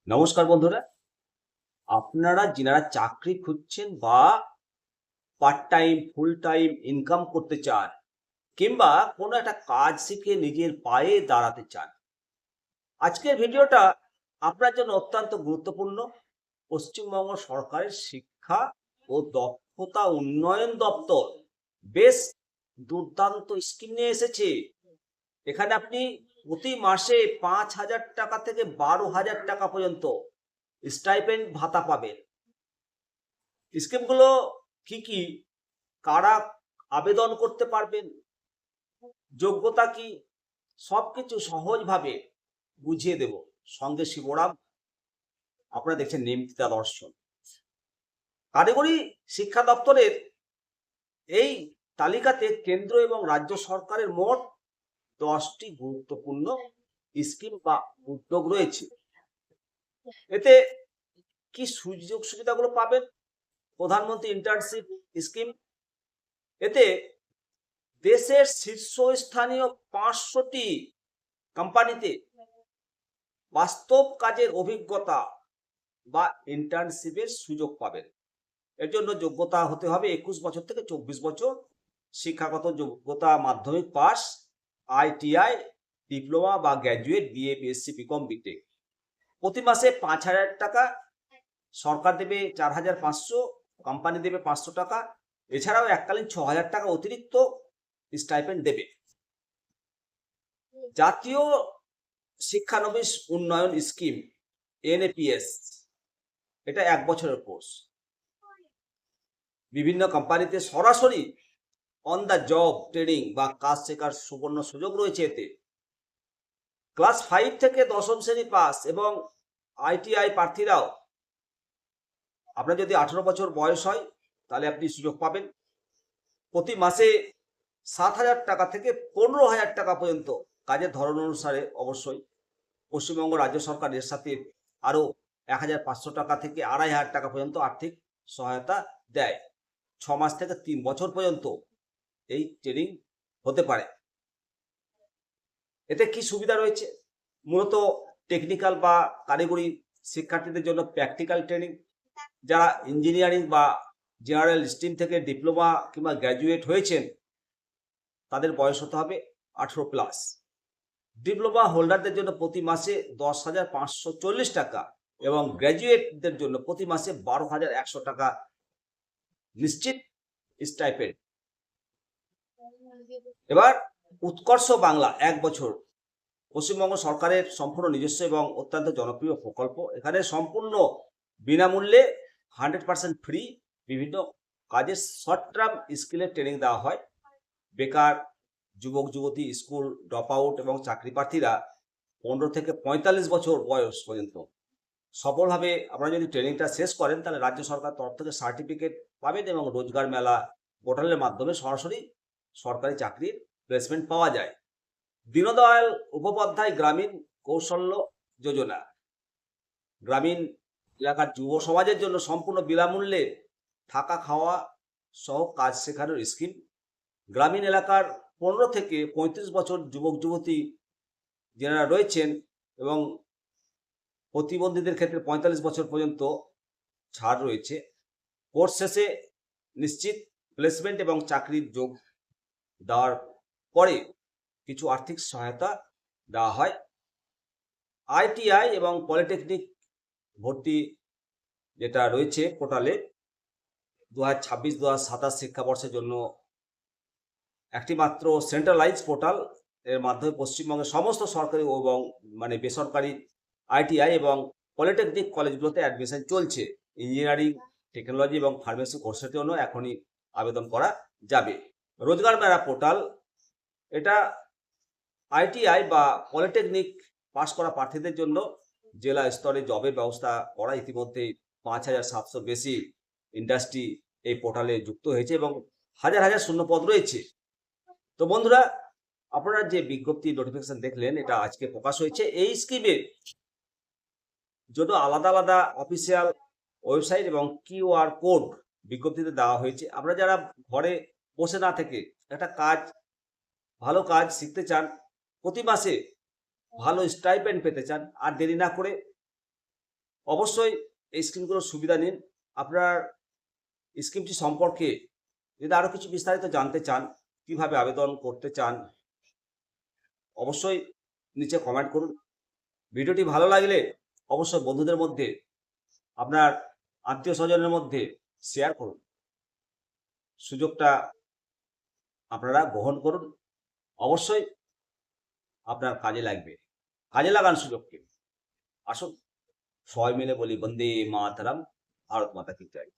নমস্কার বন্ধুরা, আপনারা যারা চাকরি খুঁজছেন বা part time full time income করতে চান কিংবা কোনো একটা কাজ শিখে নিজের পায়ে দাঁড়াতে চান, আজকের ভিডিওটা আপনার জন্য অত্যন্ত গুরুত্বপূর্ণ। পশ্চিমবঙ্গ সরকারের শিক্ষা ও দক্ষতা উন্নয়ন দপ্তর বেশ দুর্দান্ত স্কিম নিয়ে এসেছে। এখানে আপনি প্রতি মাসে 5,000 টাকা থেকে 12,000 টাকা পর্যন্ত স্টাইপেন্ড ভাতা পাবেন। স্কিমগুলো কি কি, কারা আবেদন করতে পারবেন, যোগ্যতা কি, সবকিছু সহজভাবে বুঝিয়ে দেব। সঙ্গে শিবরাম, আপনারা দেখছেন নেমতিতা দর্শন। কারিগরি শিক্ষা দপ্তরের এই তালিকাতে কেন্দ্র এবং রাজ্য সরকারের মোট 10টি গুরুত্বপূর্ণ স্কিম বা উদ্যোগ রয়েছে। এতে কি সুযোগ সুবিধাগুলো পাবেন? প্রধানমন্ত্রী ইন্টার্নশিপ স্কিম, এতে দেশের শীর্ষস্থানীয় 500টি কোম্পানিতে বাস্তব কাজের অভিজ্ঞতা বা ইন্টার্নশিপের সুযোগ পাবেন। এর জন্য যোগ্যতা হতে হবে 21 বছর থেকে 24 বছর, শিক্ষাগত যোগ্যতা মাধ্যমিক পাস, আইটিআই, ডিপ্লোমা বা graduate, BA, BSc, BCom, BTech. প্রতি মাসে 5,000 টাকা, সরকার দেবে 4,500, কোম্পানি দেবে 500 টাকা, এছাড়াও এককালীন 6,000 টাকা অতিরিক্ত স্টাইপেন্ড দেবে। জাতীয় শিক্ষানবিশ উন্নয়ন স্কিম এনএপিএস, এটা 1 বছরের কোর্স। বিভিন্ন কোম্পানিতে সরাসরি অন দ্য জব ট্রেনিং বা কাজ শেখার সুবর্ণ সুযোগ রয়েছে এতে। ক্লাস 5 থেকে 10ম শ্রেণী পাস এবং আইটিআই প্রার্থীরাও, আপনার যদি 18 বছর বয়স হয় তাহলে আপনি সুযোগ পাবেন। প্রতি মাসে 7,000 টাকা থেকে 15,000 টাকা পর্যন্ত, কাজের ধরন অনুসারে অবশ্যই। পশ্চিমবঙ্গ রাজ্য সরকার এর সাথে আরও 1,500 টাকা থেকে 2,500 টাকা পর্যন্ত আর্থিক সহায়তা দেয়। 6 মাস থেকে 3 বছর পর্যন্ত এই ট্রেনিং হতে পারে। এতে কি সুবিধা রয়েছে? মূলত টেকনিক্যাল বা কারিগরি শিক্ষার্থীদের জন্য প্র্যাকটিক্যাল ট্রেনিং। যারা ইঞ্জিনিয়ারিং বা জেনারেল স্ট্রিম থেকে ডিপ্লোমা কিংবা গ্র্যাজুয়েট হয়েছেন তাদের বয়স হতে হবে 18+। ডিপ্লোমা হোল্ডারদের জন্য প্রতি মাসে 10,540 টাকা এবং গ্র্যাজুয়েটদের জন্য প্রতি মাসে 12,100 টাকা নিশ্চিত স্টাইপেন্ড। এবার উৎকর্ষ বাংলা 1 বছর, পশ্চিমবঙ্গ সরকারের সম্পূর্ণ নিজস্ব এবং অত্যন্ত জনপ্রিয় প্রকল্প। এখানে সম্পূর্ণ বিনামূল্যে 100% ফ্রি বিভিন্ন কাজের শর্ট টার্ম স্কিলের ট্রেনিং দেওয়া হয়। বেকার যুবক যুবতী, স্কুল ড্রপ আউট এবং চাকরি প্রার্থীরা 15 থেকে 45 বছর বয়স পর্যন্ত সফলভাবে আপনারা যদি ট্রেনিংটা শেষ করেন তাহলে রাজ্য সরকার তরফ থেকে সার্টিফিকেট পাবেন এবং রোজগার মেলা পোর্টালের মাধ্যমে সরাসরি সরকারি চাকরির প্লেসমেন্ট পাওয়া যায়। দীনদয়াল উপাধ্যায় গ্রামীণ কৌশল্য যোজনা, গ্রামীণ এলাকার যুব সমাজের জন্য সম্পূর্ণ বিনামূল্যে থাকা খাওয়া সহ কাজ শেখানোর স্কিম। গ্রামীণ এলাকার 15 থেকে 35 বছর যুবক যুবতী যারা রয়েছেন এবং প্রতিবন্ধীদের ক্ষেত্রে 45 বছর পর্যন্ত ছাড় রয়েছে। কোর্স শেষে নিশ্চিত প্লেসমেন্ট এবং চাকরির যোগ দেওয়ার পরে কিছু আর্থিক সহায়তা দেওয়া হয়। আইটিআই এবং পলিটেকনিক ভর্তি যেটা রয়েছে পোর্টালে 2026-2027 শিক্ষাবর্ষের জন্য একটি মাত্র সেন্ট্রালাইজ পোর্টাল, এর মাধ্যমে পশ্চিমবঙ্গের সমস্ত সরকারি এবং বেসরকারি আইটিআই এবং পলিটেকনিক কলেজগুলোতে অ্যাডমিশন চলছে। ইঞ্জিনিয়ারিং, টেকনোলজি এবং ফার্মেসি কোর্সের জন্য এখনই আবেদন করা যাবে। রোজগার মেলা পোর্টাল, এটা আইটিআই বা পলিটেকনিক পাস করা প্রার্থীদের জন্য জেলা স্তরে জবের ব্যবস্থা করা। ইতিমধ্যে 5,700 বেশি ইন্ডাস্ট্রি এই পোর্টালে যুক্ত হয়েছে এবং হাজার হাজার শূন্যপদ রয়েছে। তো বন্ধুরা, আপনারা যে বিজ্ঞপ্তি নোটিফিকেশন দেখলেন এটা আজকে প্রকাশ হয়েছে। এই স্কিমে জন্য আলাদা আলাদা অফিসিয়াল ওয়েবসাইট এবং কিউআর কোড বিজ্ঞপ্তিতে দেওয়া হয়েছে। আপনারা যারা ঘরে বসে না থেকে একটা কাজ, ভালো কাজ শিখতে চান, প্রতি মাসে ভালো স্টাইপেন্ড পেতে চান, আর দেরি না করে অবশ্যই এই স্কিমগুলোর সুবিধা নিন। আপনার স্কিমটি সম্পর্কে যদি আরো কিছু বিস্তারিত জানতে চান, কিভাবে আবেদন করতে চান, অবশ্যই নিচে কমেন্ট করুন। ভিডিওটি ভালো লাগলে অবশ্যই বন্ধুদের মধ্যে, আপনার আত্মীয়-স্বজনের মধ্যে শেয়ার করুন। সুযোগটা আপনারা গ্রহণ করুন। অবশ্যই আপনার কাজে লাগবে। কাজে লাগান সুযোগকে। আসুন সবাই মিলে বলি বন্দে মাতরম, ভারত মাতা কি জয়।